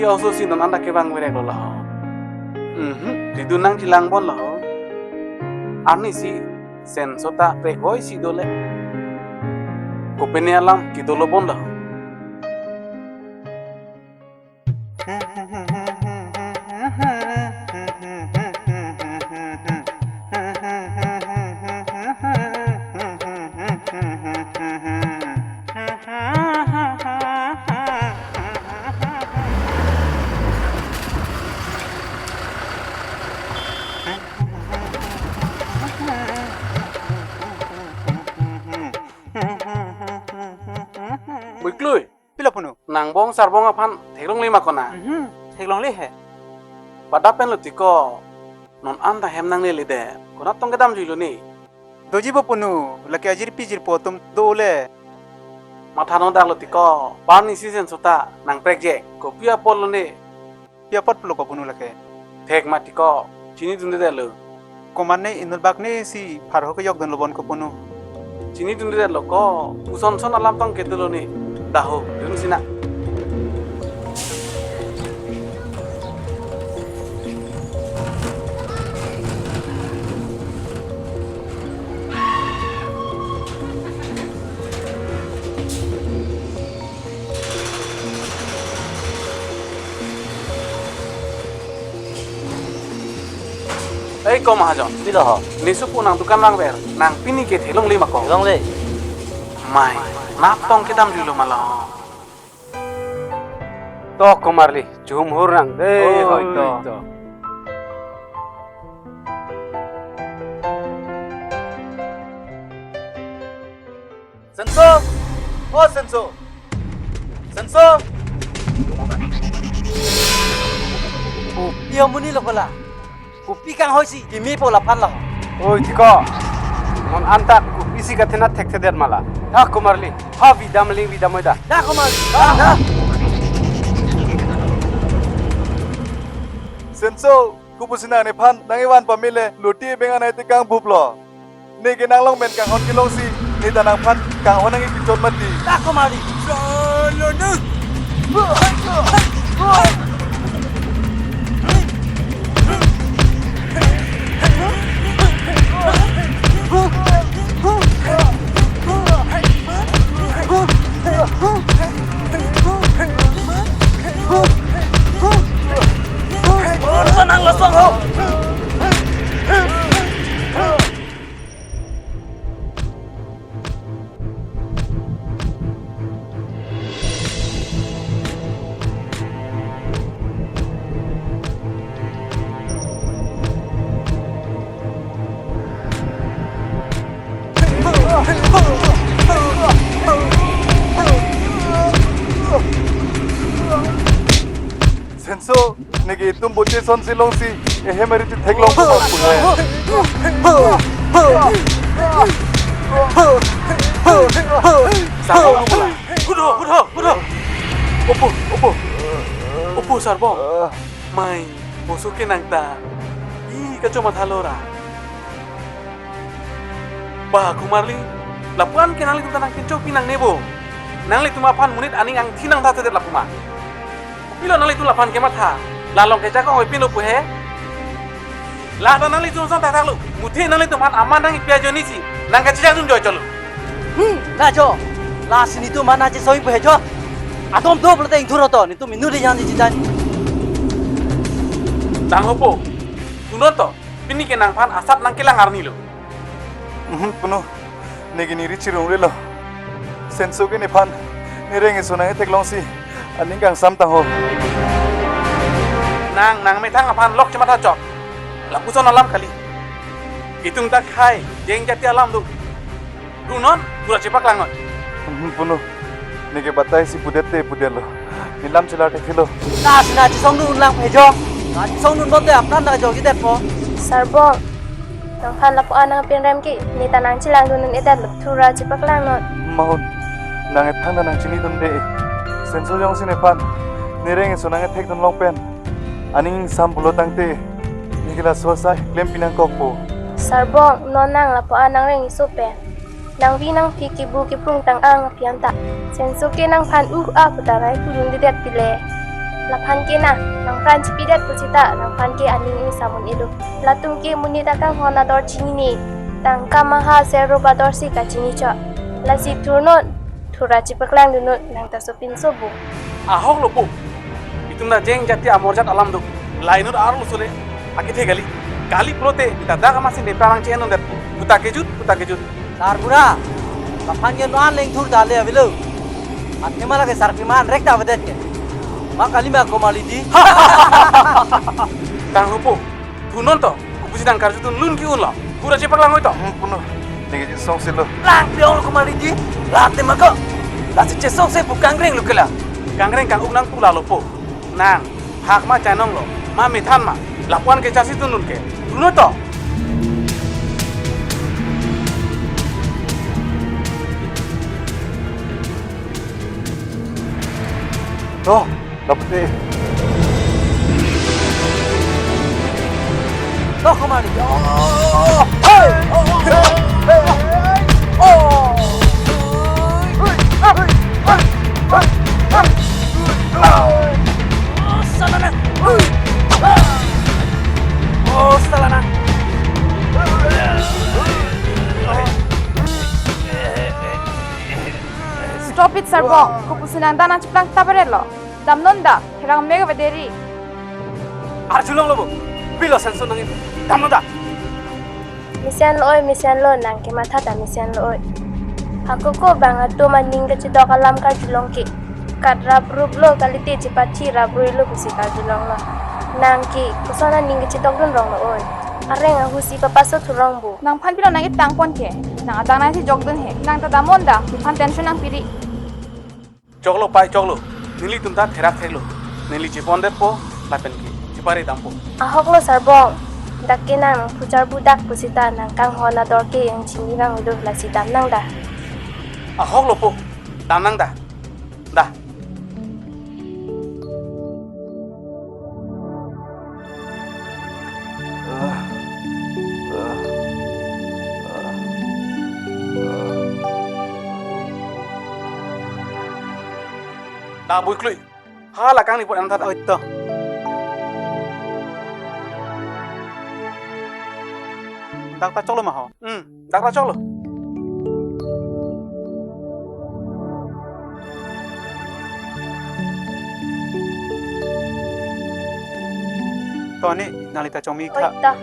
also si non anda ke bang merek lo lah. Ridu nang cilang bon lah. Ani si sen sota prekoi si dole. Kopene alam ki dolo bon lah. Buiklui, Pila puno. nang bong sarbong apan thelong lima kona. Heglong le he. Pada pen lutiko non anda hem nang le de. Kona tong kedam juilu ni. Doji bo puno. Laki ajir pijir potom dole. Matha no dak lutiko pani season sota nang project ko pia pol ni. Pia pot pulo ko puno laki. Thek matiko chini dunde de lo. Komane inul bak ne si farho ko yok dan lobon ko puno. Chini dunde de lo ko uson son alam tong kedulo ni. Daho, dun sina. Ei ko mahajon. Pila ho. Nisupu nang dukan lang ber. Nang pini ke thelong lima ko. Long le. Mai, nap tong kedam juilu malah. Toh komarli. Jumhur nang. Hoi to. Senso. Oh senso. Senso. Iya muni lo pala. Kupi kang hoi si kimi pola pan lah. Oi tiko. Non anta ku isi kathena thek theder mala. Ha komarli. Ha vidamling vidamoida. Dah komarli. Dah. Senso, kupusina ne phan nangiwan pamile luti benga nai te kang buplo. Ne ke nang long men kang hon kilong si ni tanang phan kang honang ki chon mati. Dah komarli. Senang losong ho. Senso, ne ke tum boche son silong si ehe meri ti thek long ko pune. Sarbong lu malah. Kudo. Opo sarbong. Mai, bosuke nang ta. Ih, kaco matha lora. Bah kumarli, lapuan ke nang li tunang kinco pinang nebo. Nang li tumapan munit aning ang tinang ta teder lapuma. Pilo nang li tu lapan ke matha. Lalong ke cakong oi pino pu he. La ta nang li tu son ta lu. Muthi nang li tuman aman nang ipia joni si. Nang ka cicak dun joy chalo. Na jo. La sini tu mana je soi pe jo. Atom do bolte ingthuro to ni tu minu de yang ji jani. Dang opo. Tunon to. Pini ke nang pan asap nang kelang arni lo. Puno, ne ke ni richi rong lo. Senso ke ne phan ne reng so nang thek long si aning kang sam ta ho. Nang me thang apan lok cuma ta chok. Lapu son alam kali. Itung tak khai, jeng jati alam tu. Tunon, pura cepak langot. Puno, ne ke batai si pudete pudelo. Nilam chela te khilo. Na sina ji song nu lang pe jo. Na ji song nu bon de apnan na jo ki det po. Sarbong, nang phan lapuan nang pinrem ki ni tanang cilang dunun edat lup thura cipak langot. Mahon, nang thang na nang chini dun de. Senso jong si ne phan ne reng so nang thek dun long pen. Aning sam bulo tang te. Ni kila swasai klem pinang kokpo. Sarbong, non nang lapuan nang reng isupe. Nang vi nang pi ki bu ki prung tang ang pianta. Senso ke nang phan a putarai turun didet pile. Lapan ke na, nang Fran cipidat pusita, nang Fran ke aning samun ilu. Latung ke munita kang honador cini ni, tang kamaha serobador si kacini cho. Lasi turun, tura cipeklang dunut, nang tasupin sobu. Ahok lo po. Itum na jeng jati amorjat alam do. Lainur arul sule. Akite gali prote tada kamasin de parang chenon det. Puta kejut. Sarbura, lapan ke nuan leng thur dale abilu. Atne malah ke sarpiman rekta bedet ke. Mak kali mak komali di. Kang lo po. Tunon to. Kupusi dang karjutun lun ki un lo. Pura cipeklang hoy to. Puno. Nige song silo. Lang piong komali di. Late mako. Lati cesok se bukan reng lu kela. Kangreng kang unang pula lo po. Nang hak ma chanong lo. Ma methan ma. Lapuan ke chasi tunun ke. Tunon to. Oh, dapat eh. Kau komali. Stop it, Sarbong. Kupusinan tanah ceplang tabaret lo. Dam nonda, herang mega bederi. Arjulong lo bu. Bilo senso nangin. Kamu dah. Misian lo nang ke mata ta misian lo oi. Aku ko bang atu maning ke cito kalam kar julong ki. Kat rabrub lo kali te cipaci rabrui lo busi kar julong lo. Nang ki kusana ning ke cito dun rong lo oi. Areng aku si papaso turong bu. Nang pan pilo nang itang pon ke. Nang adang nang si jogdun he. Nang tada monda, pan tension nang piri. Choklo pai choklo. Nili tumta therak thelo. Nili chipon det po. Lapen ki. Chipari dampo. Ahok lo Sarbong. Dak ke nang pujar budak pusita nang kang honador ke yang cini nang udah lasi dam nang dah. Ahok lo po. Danang dah. Dah. Dah bui klui. Hala kang ni pun antar. Oh itu. Dak ta cholo maho. Dak ra choklo. To ni nalita chomi Oi kha. dah.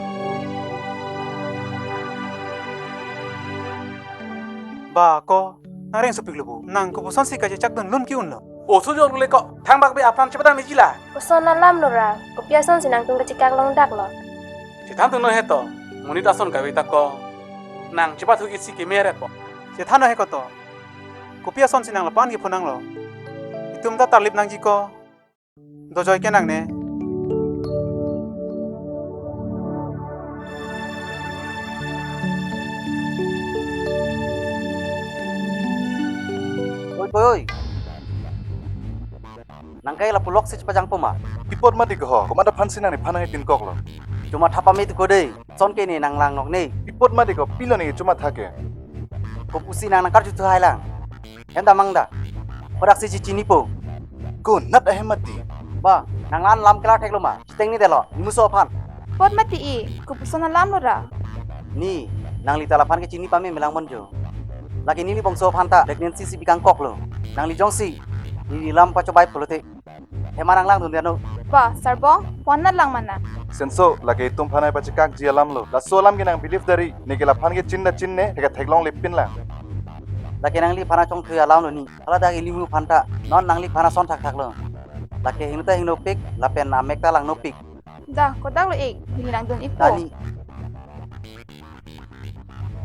Ba ko. Nareng supik lubu. Nang kupusan si kaje cak dun lun ki un lo. O su jor bule ko. Thang bak be apan cepetan ni jila. Kusona lam lo ra. Kupiason sinang tung kecikak long dak lo. Cetan tu no heto. Munita son ka beta ko. Nang cepat hu isi ke meret po. Je thano he ko to. Kupia son sinang lapan ki phunang lo. Itum ta tarlip nang ji ko. Do joy ke nang ne. Oi. Nang kai la pulok si cepajang poma. Ipot mati ko. Komanda pansin nang ni panang tin kok lo. Cuma thapamit ko dei. Son ke ni nang lang nok ni. Ipot mati ko pilo ni cuma thake. Kupusi nang kar jutu hai lang. Enda mangda. Kodak si cini po. Ko nat mati. Ba, nang lan lam kela thek lo ma. Teng ni delo. Ni muso phan. Pot mati i. Kupusona lam lo ra. Ni nang li talapan ke cini pami melang monjo. Lagi ni bongso phanta pregnancy si bikang kok lo. Nang li jongsi. Ni lam pa cobai polote. Hemarang lang dunia no. Ba, Sarbong, wana lang mana. Senso lagi tum panai baca kak jialam lo. La solam ginang belief dari niki lapan ke cinne heka teglong lepin lah. Lagi nang li phana chong thya law no ni. Ala da li mu phanta non nang li phana son thak thak lo. Lagi hingta hingno pik lapen na mekta lang no pik. Dah, kodak lo ik. Ni nang dun ipo. Dani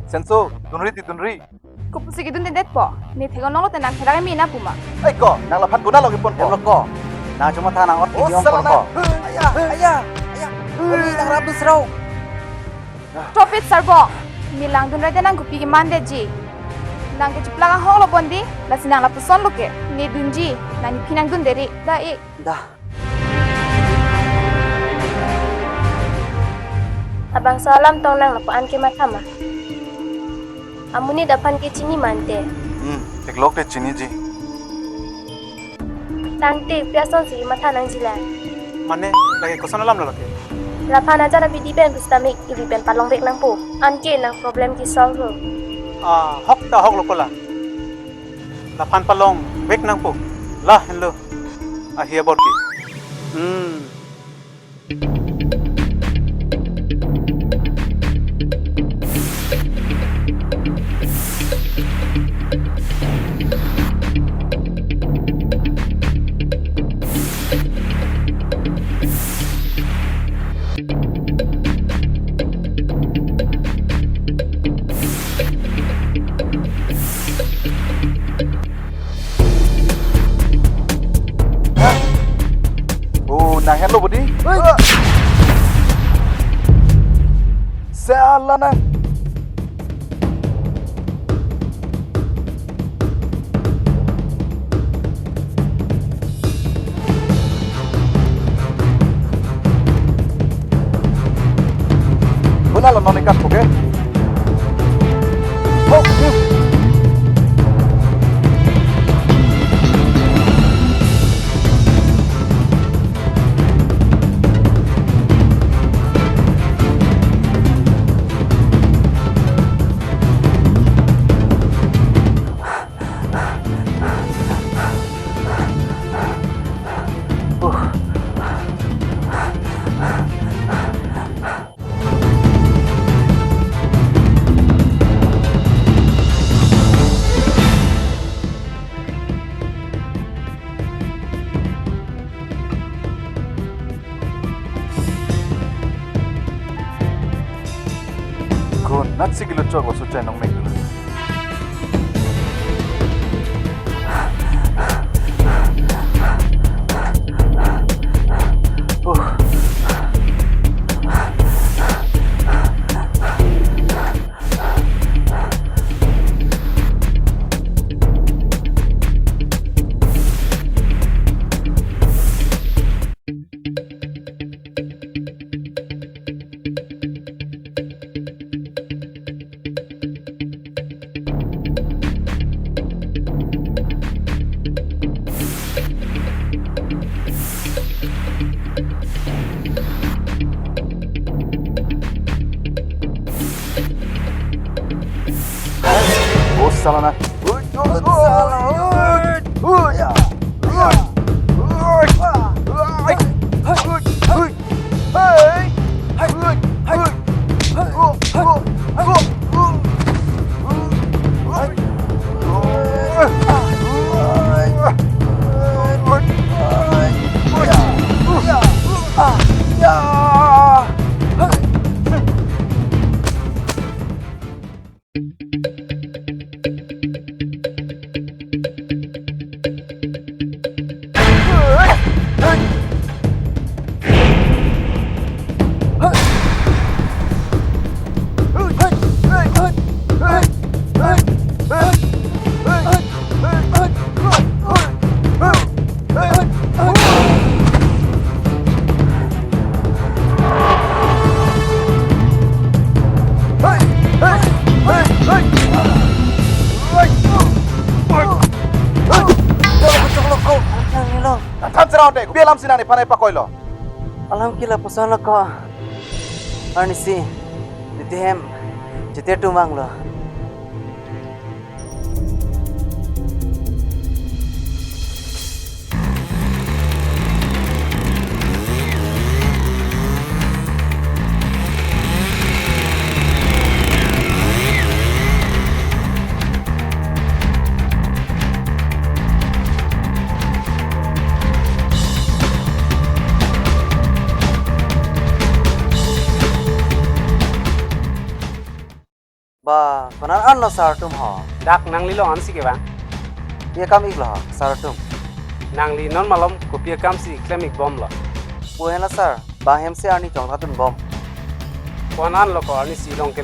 Senso tunri. Kupusi gidun dendet po. Ni tegon nong lo tenang herang mi na puma. Ay ko nang lapan guna lo gipon em lo ko. Na cuma thana ot ki yong por ko. Ayah. Uli nang rabdu serau. Stop it, Sarbong. Ni lang dun rada nang kupi ki mande ji. Nang ke ciplaga hong lo bondi. Lasi nang la puson lo ke. Ni dunji. Nang ni pinang dun deri. Dah ik. Dah. Abang salam tong nang lapuan ke mata mah. Amuni dapan ke cini mante. teglok te cini ji. Nang te piason si mata nang jilan. Mane lagi kosan alam lo ke. Lapan aja rapi di ben bustamik ili ben palong bek nang po. Anke nang problem ki solve lo. Hok ta hok lo kola. Lapan palong bek nang po. Lah hello. Ahia bor ki. Nang hello budi. Salah nang. Benar lo nonikat oke? Oh. Nat sigilo chok wasu chai nong mek dulu. Salah nak. Dek, biar lam sinane panai pakoi lo. Alam kila pusan lo ko. Arnisi, ditem, jete tumang lo. Ba, konan an lo sartum ho. Dak nangli lo ansi ke bang. Dia kam ik lo sartum. Nangli non malom kopia kamsi klemik bom lo. Buhen la sar, ba hem se arni chong thatun bom. Konan lo ko ani si long ke.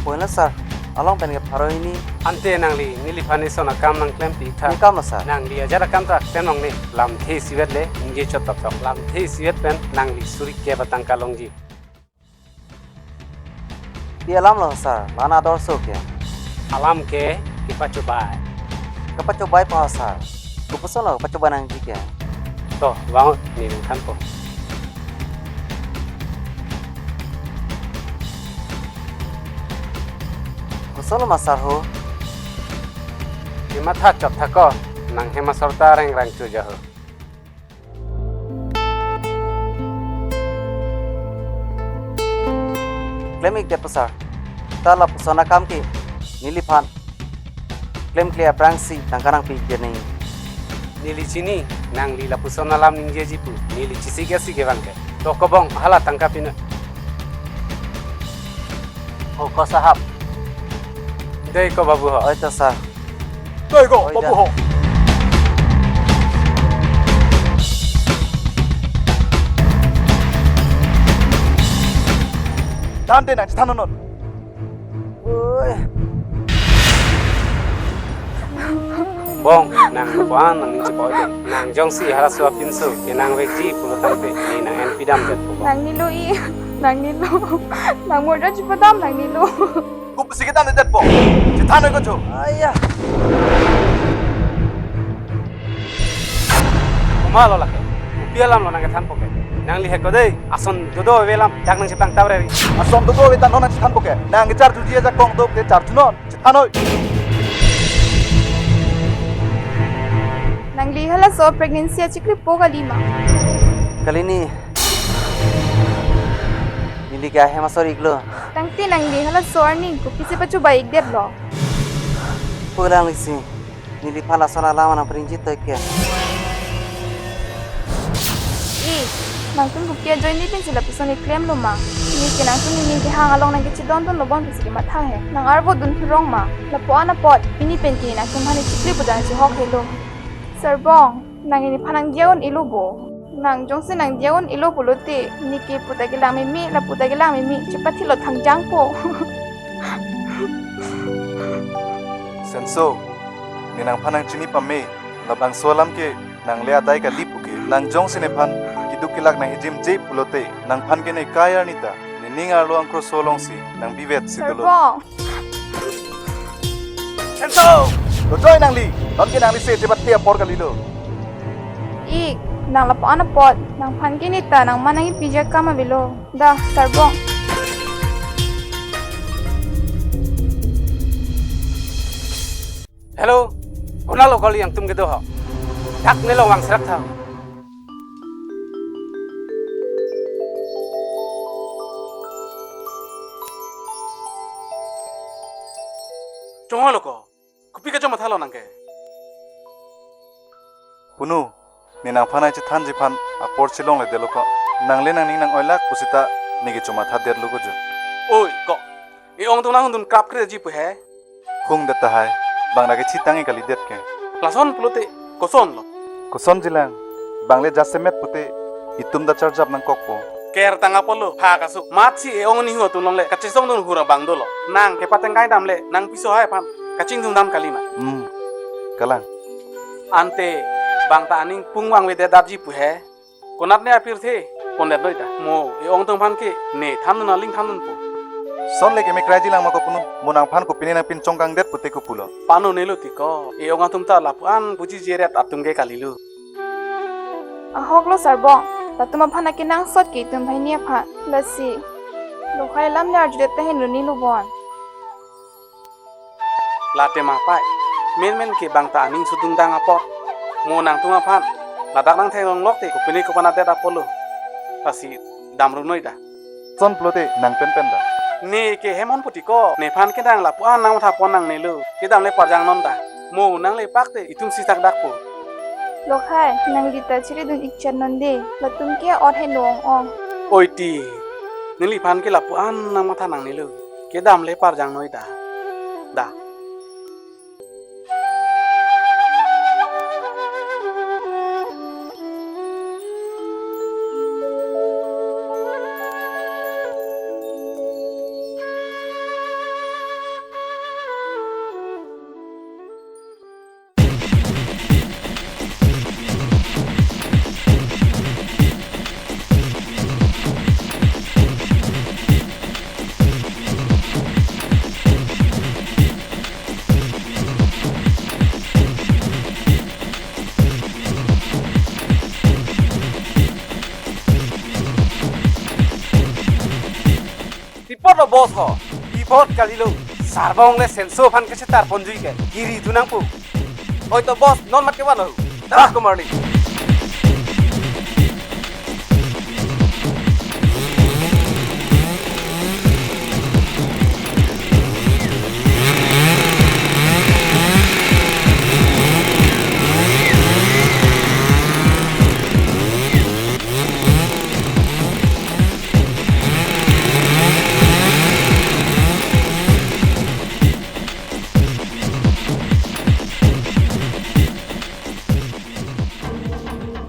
Buhen la sar, along pen ke pharo ini. Ante nangli nili phane sona kam nang klem pi tha. Ni kam lo sar. Nangli ajara kam ta klem nong ne lam the siwet le nge chot tap tap lam the siwet pen nangli suri ke batang kalongji. Dia lam lo sar, mana dor so ke. Alam ke kipa coba. Kapat cobai pa sar. Ku pesan lo pacoba nang jika. To, bangun ni nang kan po. Pesan lo masar ho. Hima tha chop tha ko nang hema sorta reng rang chu ja ho. Klaim ik dia pesar. Tala pesona kam ki nilipan. Klaim clear prangsi nang kanang pi ni. Nili chini nang lila pusona lam ning je jipu. Nili chisi ge si ge bangke. To ko bong hala tangkapin. Ho ko sahab. Dei ko babu ho. Oi ta sar. Tôi go, Ôi bố dạ. bố hộ. Tan tên này, tan nó. Oi. Bong nang puan nang ni boy nang jong si hala suap pinsu ke nang wek ji pulo tangpe ni nang en pidam det po. Nang nilo i. Nang nilo. Nang mo ra chipadam nang nilo. Cúp xí cái tan này đẹp bộ. Chỉ tan này có chỗ. Ayah. Kuma lo lake. Pialam lo nang ke than po ke. Nang li he ko dei ason dodo velam jak nang sepang tawre ri. À xong tôi với tan nó này chỉ tan bộ kẻ. Nàng cái char chú dia ra con tôi cái char chú nó. Chỉ tan thôi. Nang li hala so pregnancy chikri poga lima. Kali ni nili kaya hema sorry iklo. Tang ti nang li hala so ni ko kisi pachu baik det lo. Pulang lisi. Nili pala sona lama nang perinjit to ke. I nang tun bukia join ni pin sila pusoni claim lo ma. Ni ke nang tun ni ke hang along nang ke chidon ton lobon pisi ma tha he. Nang arbo dun hirong ma. La po ana pot ini pen ki nang tum hani chikri pudan si hok helo. Serbong nang ini panang jaon ilu bo. Nang jongsi nang jaon ilu puluti. Ni ke putagilang mimi la putagilang mimi cepat hilo thang jang po. Senso, ni nang panang chini pame, labang solam ke nang lea dai ka lipu ke, nang jong sinepan kidukilak nang hijim jay pulote, nang pan ke ne kaya nita, ni ningar lo ang solong si, nang bivet si tulo. Serbong Enso. Lo join nàng li. Đón cái nàng li xe chỉ bắt tiệp por kali lo. I nang la po ana pot nang pan ki ni ta nang manang pija kama bilo. Da serbong Hello. Kuna lo kali yang tum ke do ho. Tak ne lo wang srak thau. Chong lo ko. Kupi ka choma thalo nang ke. Punu, ni nang panai chi than jipan apor silong le delo ko, nang le nang ning nang oilak pusita nigi cuma thader lo ko jo. Oi ko. I ong tu nang hundun krap kre ji pu he. Khung data hai, bang nagi chitangi kali det ke. Lason pulote koson lo. Koson jilang, bang le jasemet pute, itum da charjap nang kokpo. Ker tanga polo pha kasu. Mat si e ong ni ho tu long le. Kachisong dun hura bang do lo. Nang ke pateng kai dam le. Nang piso hai pan. Kaching dum dam kalima. Kalang. Ante bang ta aning pungwang we de darji pu he. Konat ne apir the. Kondet loita. Mo e ong tong pan ke ne tham na ling tham nun pu. Son le ke me kraji lang mako punu, munang pan ko pinina pin chongkang det pute ko pulo. Panu nelu tiko. E ong atum ta lapuan puji jeret atum ke kalilu. ahok lo serbong. La tuma phana ki nang sot ki tum bhai nia pha. La si lo khai lam nar judet ta hin ni lu bon. Late ma pai. Men ke bang ta aning sudung dang apot. Mo nang tunga pan. Ladak nang thai long lok te ko pini ko panate da polo. Pasi damru noida. Son plote nang pen pen da. Ne ke hemon putiko ne pan ke dang lapuan nang tha pon nang ne lu. Ke dam le parjang non da. Mo nang le pak te itum si tak dak po. Lo khai nang di ta chiri dun ikchan non de. La tum ke ot he nong ong. Oi ti. Nili pan ke lapuan nang ma tha nang ne lu. Ke dam le parjang noida. Da. Ipot lo bos ko. Ipot kali lo. Sarbong le senso fan ke tar ponjui ke. Kiri dunang pu. Oi to bos non mat ke wano. Dah kumarli.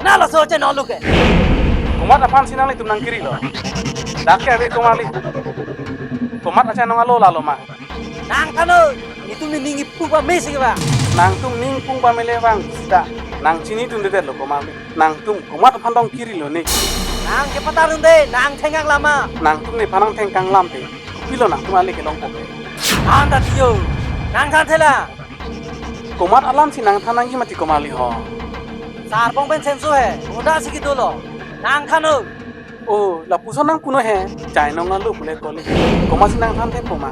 Nala so che no luke. Kumat apaan sih nang itu nang kiri lo? Dak ya kumarli. Kumat aja nang alo lalo mah. Nang kano itu miningi pupa mesi ba. Nang tum ning pung pamele bang sida. Nang sini tun dedet lo kumarli. Nang tum kumat apaan dong kiri lo nih. Nang ke patarun de nang thengang lama. Nang tum nih panang teng kang lam te. Pilo nang tum ali ke long poke. Anda tiyo. Nang than thela. Kumat alam si nang tanang ki mati kumarli ho. Sarbong ben senso hai. Udah sih gitu loh. Nang kano. Oh, la puso nang puno he. Chai nong alu pule koli. Kumat si nang tan te poma.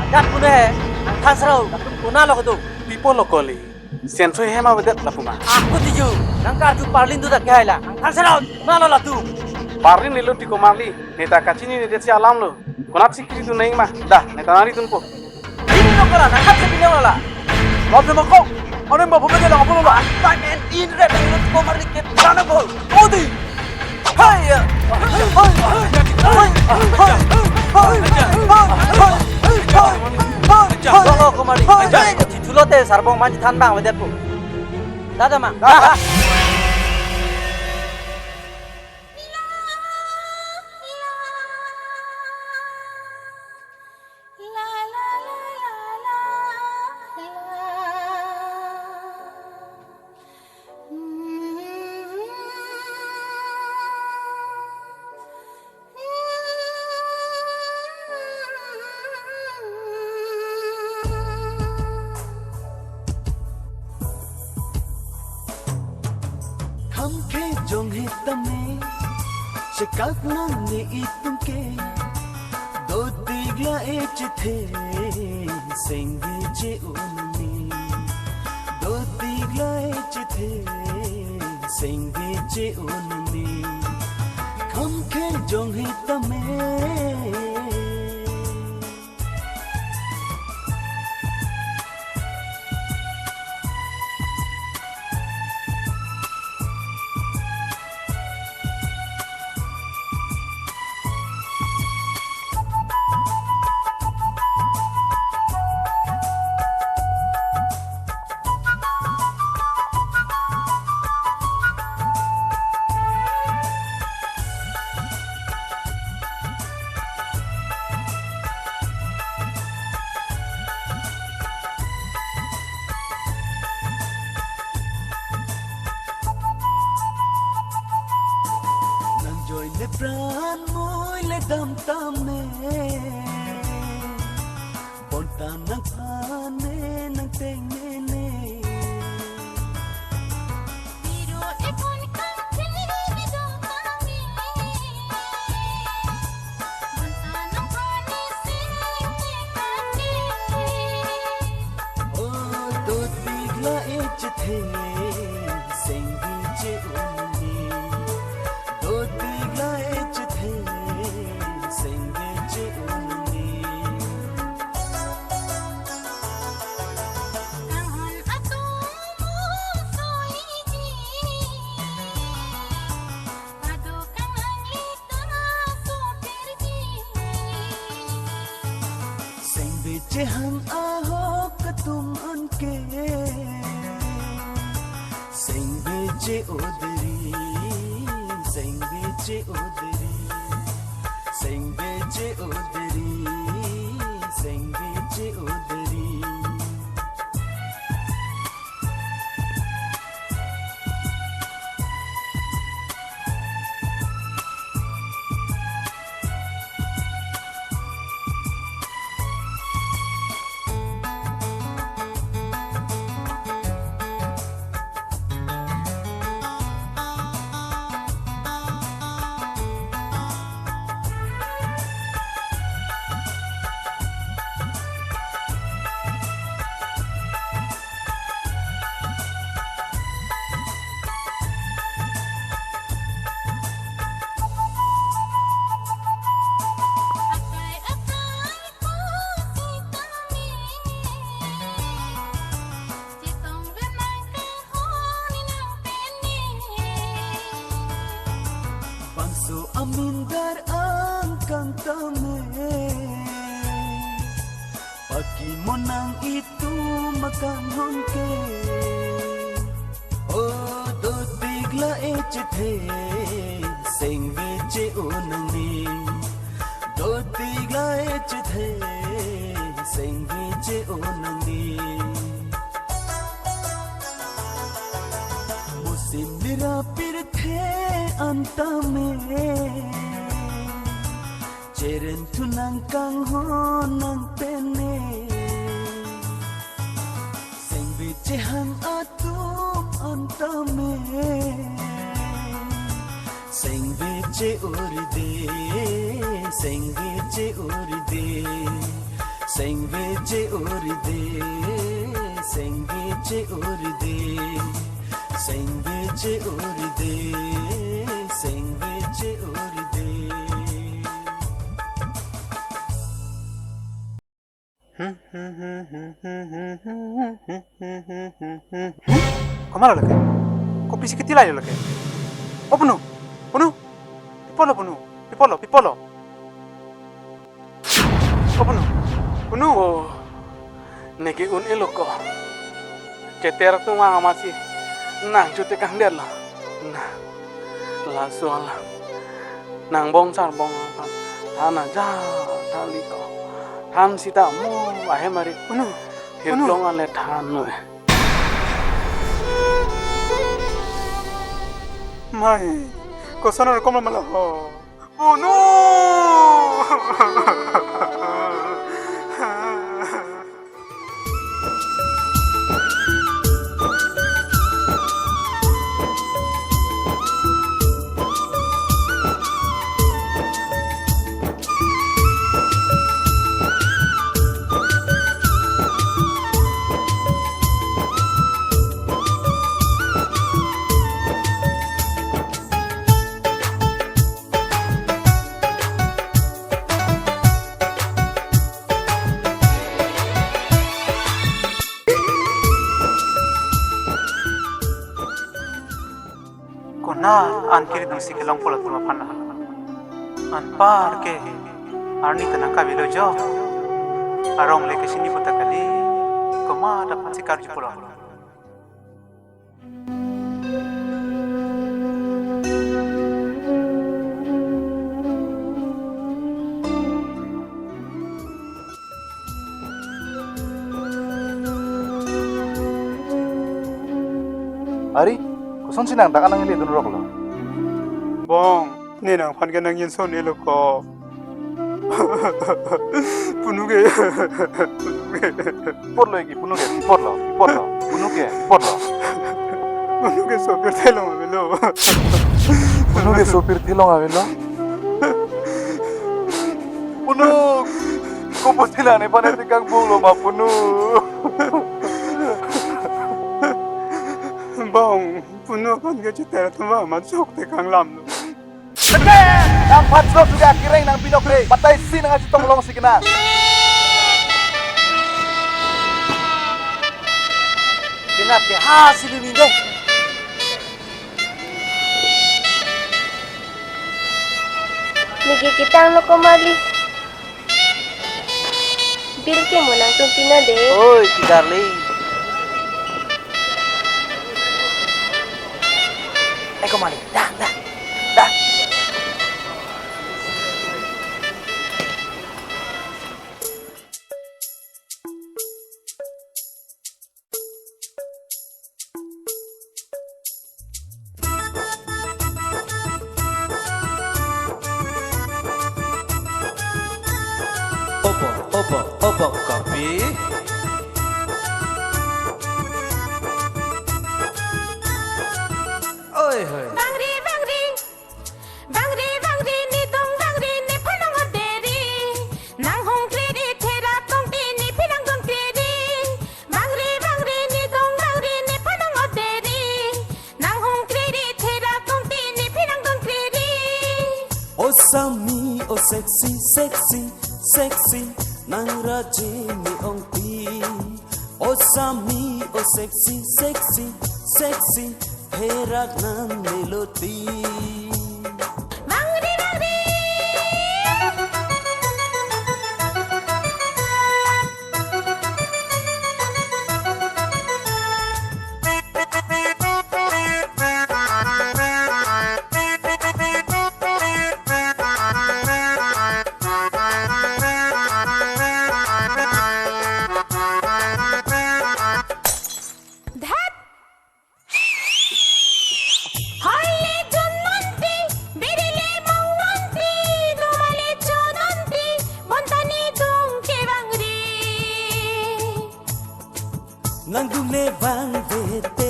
Agat puno hai. Nang than serau. Puna lo kudu. Pipo lo koli. Senso he ma bedet la puma. Aku tiyo. Nang karju parlin tu tak kaya lah. Nang than serau. Puna lo lah tu. Parin nilu ti kumarli. Neta kacini ni desi alam lo. Kunat si kiri tu nai mah. Dah, neta nari tun po. Ini lo kala. Nang kat sepilih lo lah. Lo te mo kok. Orang mau pemain jalan apa lo? Bang men in red dengan tu komar dikit. Sana bol. Odi. Hai. Hai. Komar dikit. Culo te sarbong manji than bang wedet pu. Dada ma. हमके जोंगे तमे शिकायत नंगे इतुके दो दिगला एच थे सेंगे जे उन्नी दो दिगला एच थे सेंगे जे उन्नी हमके जोंगे तमे le pran moy le dam tam ne bon tan nang phane nang teng ne ne Piro e pon kan chini ni do kami Mantan nang phane se te kati o do tigla ech the sengi che unni do tigla ech the sengi che unni Kahon ato mo soi ji Pado kang anglita so pergi sengi che han aho katum anke sengi che odri sengi che odri sengi che odri sengi che odri lugar ang kantame pagi mo nang itu makangon ke oh do tigla echithe sing viche unang ni do tigla echithe sing viche unang ni musim nirapir the antame Jeren tunang kang honang tene Sing bicehan atup antame Sing bice uride Sing bice uride Sing bice uride Sing bice uride Sing bice uride Sing bice uride Kemana lagi? Kok bisik kecil aja lagi? Oh penuh, pipolo. Oh penuh. Oh, negi un ilo ko. Ceter tu mah masih. Nang cuti kang dia lah. Nah, langsung lah. Nang bongsar bong apa? Tanah jah tali ko. Tan sita mu ahe mari. Penuh. Hitlongan le tan nu. Mai, kau sana kau malah bunuh. Kona an kiri dun sikelong pola tuma panna an par ke arni tanang kabilo jo arong leke sini puta kali koma dapat sikar jupola Ari, kuson sinang tak anang ini tunrok lo. bong ni nang pan ganang yin son elo ko punuge Por lo iki punuke, por lo. Punuke, por lo. punuge sopir telong amelo Punuke sopir tilong avelo. Punuk. Kuputila ne panete kang bulo ma punuk. bong punuh pan ga citera tuma ma sok te kang lam no Nang patro juga kireng nang pinok re. Patay si nang asitong long si kena. Kenap ke hasil ini deh. Nigi kitang lo komali. Bil ke mo nang tumpina de. Oi, si darling. Kemana? Dah. Opo, kopi. Oi, hoi. Bangri ni dong bangri ni panang aderi nang hong kredi thera tong ti ni pinang dong kredi bangri ni dong bangri ni panang aderi nang hong kredi thera tong ti ni pinang dong kredi Oh sami, oh sexy nang raji ni ongti Oh sami, oh sexy herak nan melodi bangri nang du le bang ve te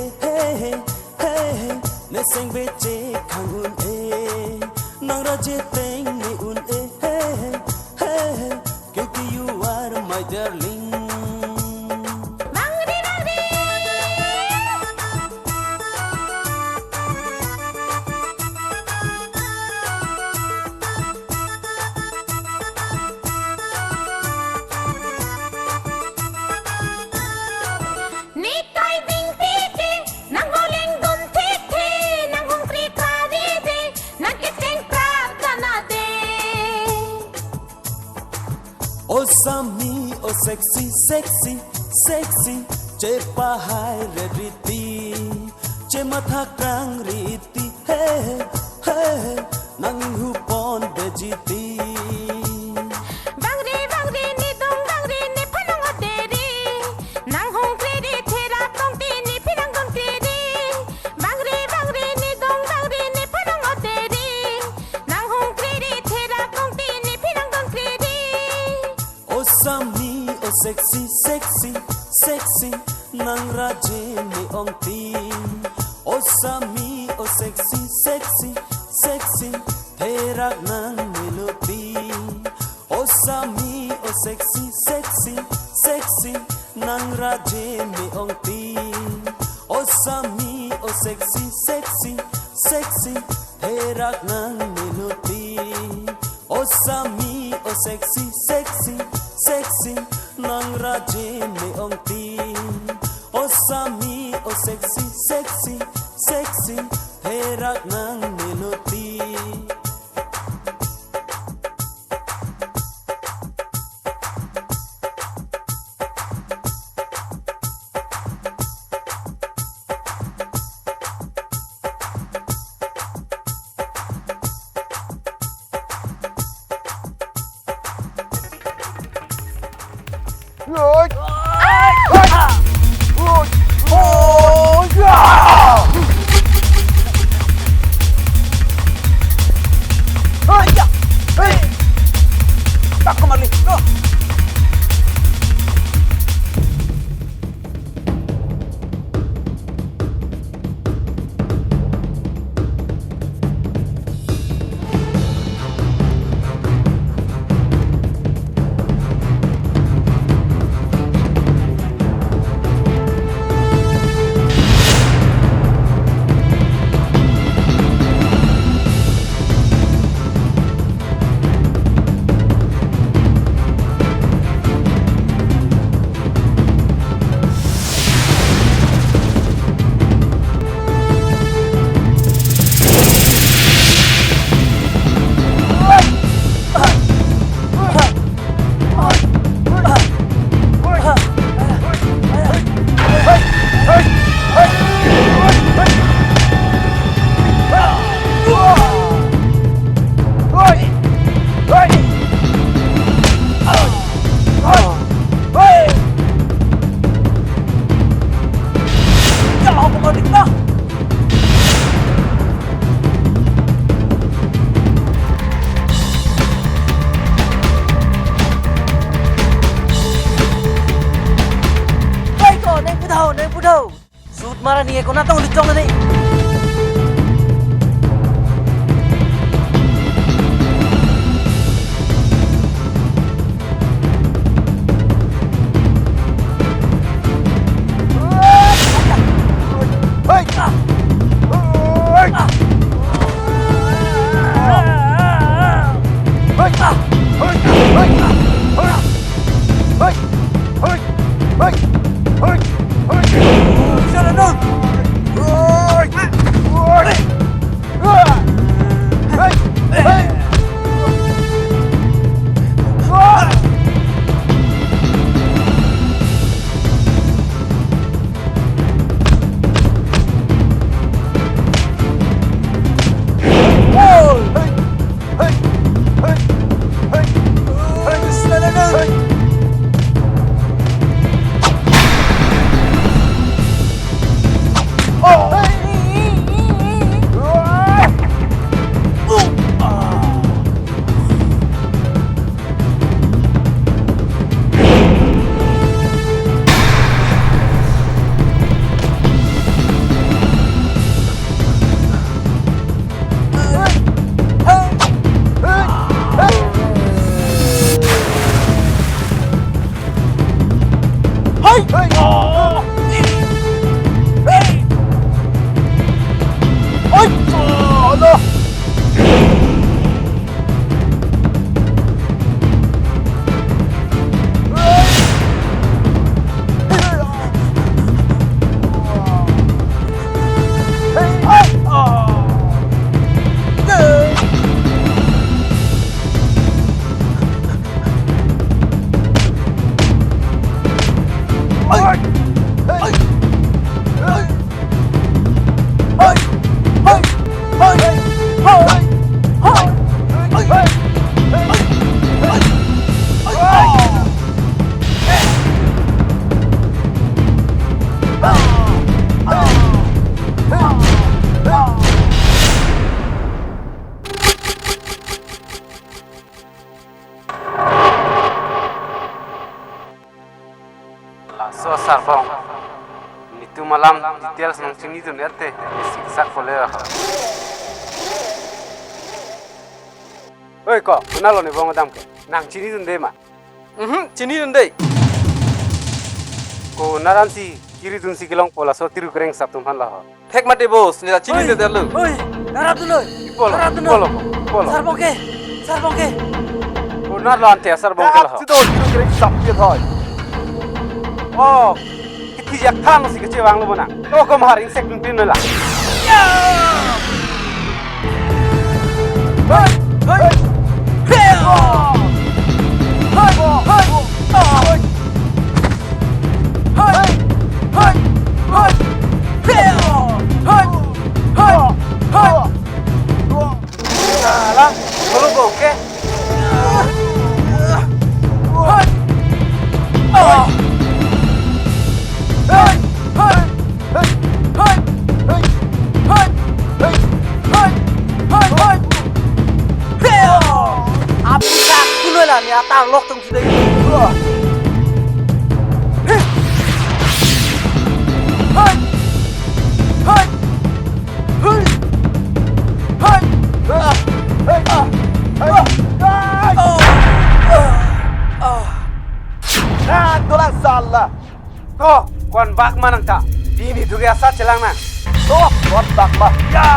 ne seng ve che khang un nang ra je teng ni un kyunki you are my darling. Bangri bangri Ni kai ding ti ti nang goleng dun ti ti nang hung kri ka di di nang kiteng ka kana de Oh Sami, oh sexy, sexy, sexy. Che pahai re riti, che matha krang riti. Hey, hey, nang hupon bejiti. Bangri bangri ni dong bangri ni phanang aderi nang hung kri di thera tong ti ni pinang gon kri di bangri bangri ni dong bangri ni phanang aderi nang hung kri di thera tong ti ni pinang gon kri di Oh Sami, oh sexy, sexy, sexy. Nang raje me ong ti. Oh Sami, oh sexy, sexy, sexy. Therak nang melodi. Oh Sami, oh sexy, sexy, sexy. Nang raje me ong ti. Oh Sami, oh sexy, sexy, sexy. Therak nang melodi. Oh Sami, oh sexy, sexy, sexy. Nang raje me ong ti. Oh Sami, oh sexy, sexy, sexy. Therak nang melodi. Sud mara ni ko na tong lijong na ni. Hey! So sarbong. Nitu malam details nang sini tu nete. Siksak boleh lah. Oi kok, kenal lo nih bang Adam ke? Nang sini tu deh mak. Sini deh. Ko naran si kiri tu si kilong pola so tiru kereng sab tumhan lah. Tek mati bos, ni sini deh lu. Oi, narap dulu. Polo. Sarbong ke. Ko nar lo ante sarbong ke lah. Sido tiru kereng sap dia thoi. Oh, kiti jak than si kece wang lo mana. To ko mahar insek pin lah. Lah, kalau bokeh. Ni ata lok tung sini. Tolak salah. Ko, kuan bak manang tak. Ini tu biasa celang nang. Toh, kontak mah. Ya.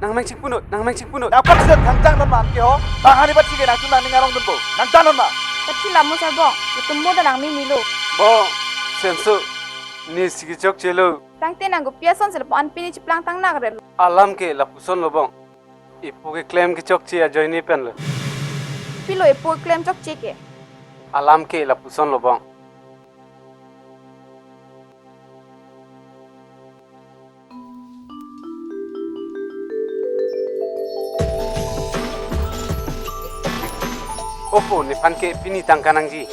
nang mencing punut. Nak patut kangcang non man kyo. Bahani pati ke nak tunang ningarong tempo. Nang tanon ma. Kecil lah mu sarbong. Ketemu dah nang mimi lo. Bo, senso ni sigi chok chelo. Tang te nang gupia son selepo an pini ciplang tang nak relo. Alam ke lapuson lo bong. Ipu ke claim ke chok chia join ni pen lo. Pilo epo klaim chok cike. Alam ke lapuson lo bong. Opo ni pan ke pini tangkanang ji.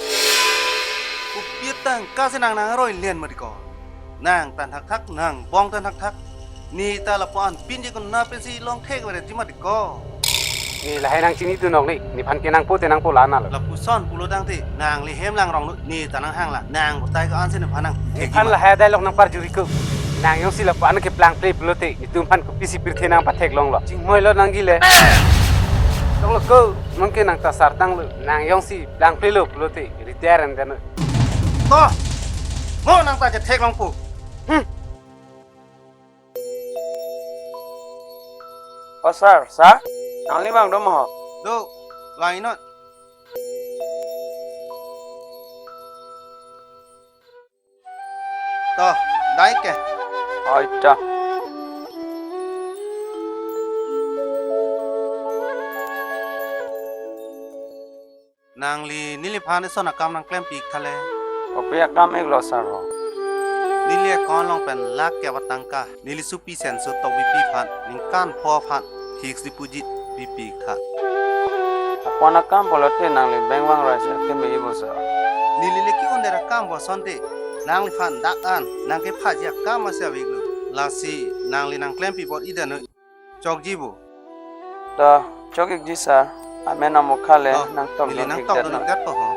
Biết tang ca sẽ nàng rồi liền mà đi có nàng tàn thắc thắc nàng bong tàn thắc thắc ni ta là bọn pin chỉ còn na pesi long thek về chỉ mà đi có Ni lahai nang sini tu nong ni pan ke nang po te nang po lana lo. là phụ son phụ lô đang thì nàng li hem lang rong ni ta nàng hang là nàng của tay có ăn xin được phản năng Pan lahai dai long nang par juri ko. Nang yong sila pan ke plang play pelote ni tum pan ko pisi pirthe nang pathek long lo. Jing moi lo nang gile. Long lo ko nong ke nang ta sartang lo nang yong si plang play lo pelote retire and then to ngô nàng taจะthek long phụ sir, sir. Nang limang do mo. đâu lại nó to đấy kìa Oi ta. nàng li ni li phan son akam nàng klem pik thale Opya kam ek lo sir ho. ni li con long pen lak kya watangka ni li supi sen so to wi pi phan ning kan pho phan fixed deposit pi pik tha Apana kam polote nang li bank wang ra se ke me ibo sir. ni li ki on dera kam bo son te nang li phan dak an nang ke pha ja kam ma se wi lu la si nang li nang klem pi bot ida no chok ji bu Da chokik ji sir. Amen amo khale nang tom ni li nang nang ik top dat do na. gat ko ho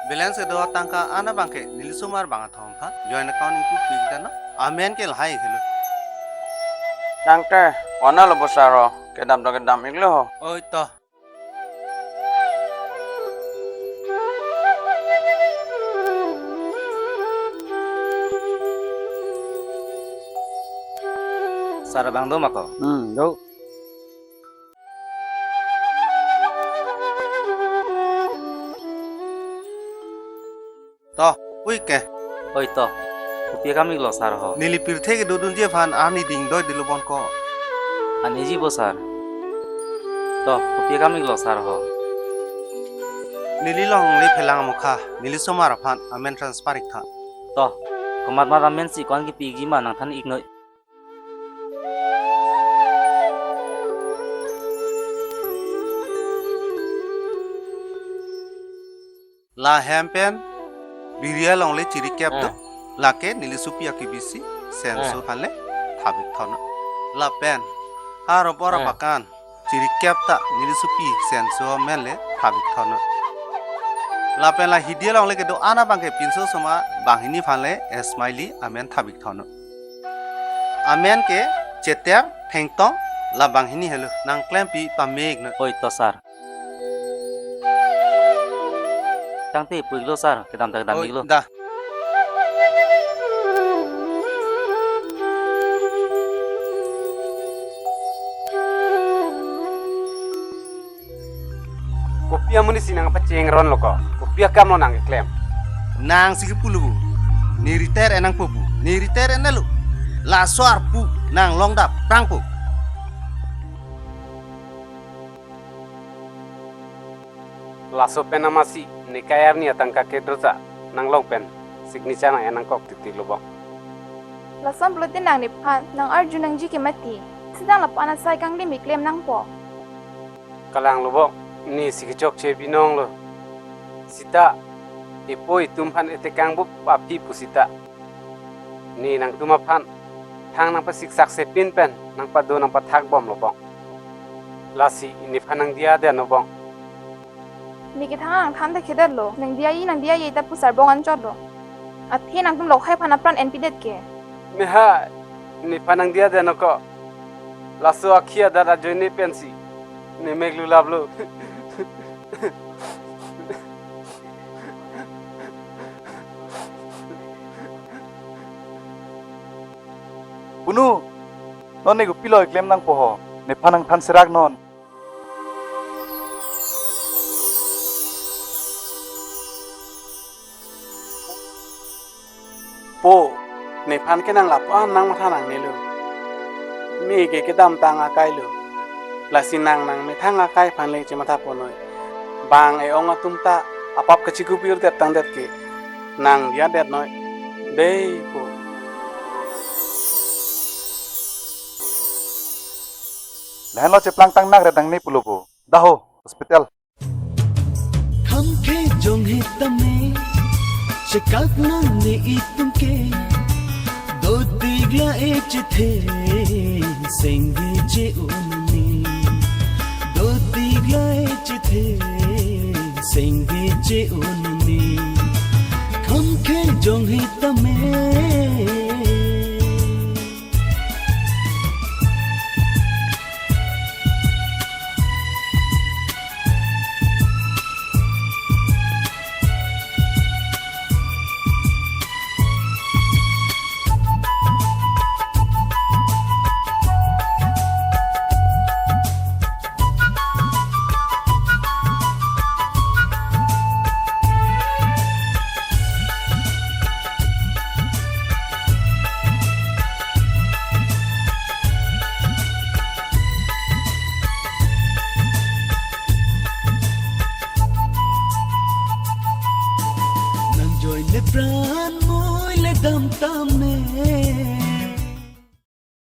balance do tangka ana bangke nil sumar bang thom pha join account ku pik da no amen ke lai khelu Nang te ona lo bo sir ho. Kedam do kedam ik lo ho. oi to Sara bang do mako. Do. to ui ke Oi to. Kupia kami lo sar ho. nili pir the ke dudun je phan ani ding doi dilu bon ko Ani ji bo sar. To kupia kami lo sar ho. nili long le phelang mukha nili sumar phan amen transfer ik tha To. Komat ma ramen si kon ki pi gi ma nang than ik noi. la hempen biria long le chiri kep to la ke nili supi akibisi sen so phan le thabik thon la pen haro bora pakan chiri kep ta nili supi sen so men le thabik thon la pen la hidia long le ke do ana bang ke pinso soma bahini phan le smiley amen thabik thon amen ke cheter thengtong la banghini helu nang klem pi pa meg no Oi to sar. Tang te pui lo sar. Kedam ta kedam ik lo. da Kopia muni sinang pa cheng ron lo ko. Kopia kam lo nang klem. nang sigi pulu ni riter enang popu ni riter enelu la soar pu nang long dap prang pu Laso pen amasi ni kayar ni atang ka kedrosa nang long pen. Signature na enang kok titik lo bang. Lasan pelote nang ni pan nang Arjun nang ji ke mati. Sedang la pana sai kang lim iklem nang po. Kalang lo bang. Ni sikijok che binong lo. Sita ipoi tumpan etekang bu papi pusita. Ni nang tumapan thang nang pasik sak se pin pen nang pa do nang pa thak bom lo bang. Lasi ini panang dia de no bang. Ni ki thang tham ta kheder lo. Nang dia yi ta pusar bong an chot lo. At thi nang tum lok khai phana pran NP det ke. Meha ni panang dia de no ko. Laso akhia dara joini pensi. Ni meglu lablo. Bunu, non nego piloy klem nang poho, ne panang than serak non. Po, ne pan ke nang lapan nang matha nang ne lo. Mi ke dam tang akai lo. La sinang nang me thang akai phan le che matha ponoi. Bang e ong atum ta apap ke chiku pir te tang det ke. Nang dia det noi. Dei po. Lahan lo ceplang tang nak redang ni pulo po. Daho, hospital. हम खे जोंगे तमे चकाक ने इतुम के दो दिगला एच थे सेंगे जे उनने दो दिगला एच थे सेंगे जे उनने हम खे जोंगे तमे le pran moy le dam tam ne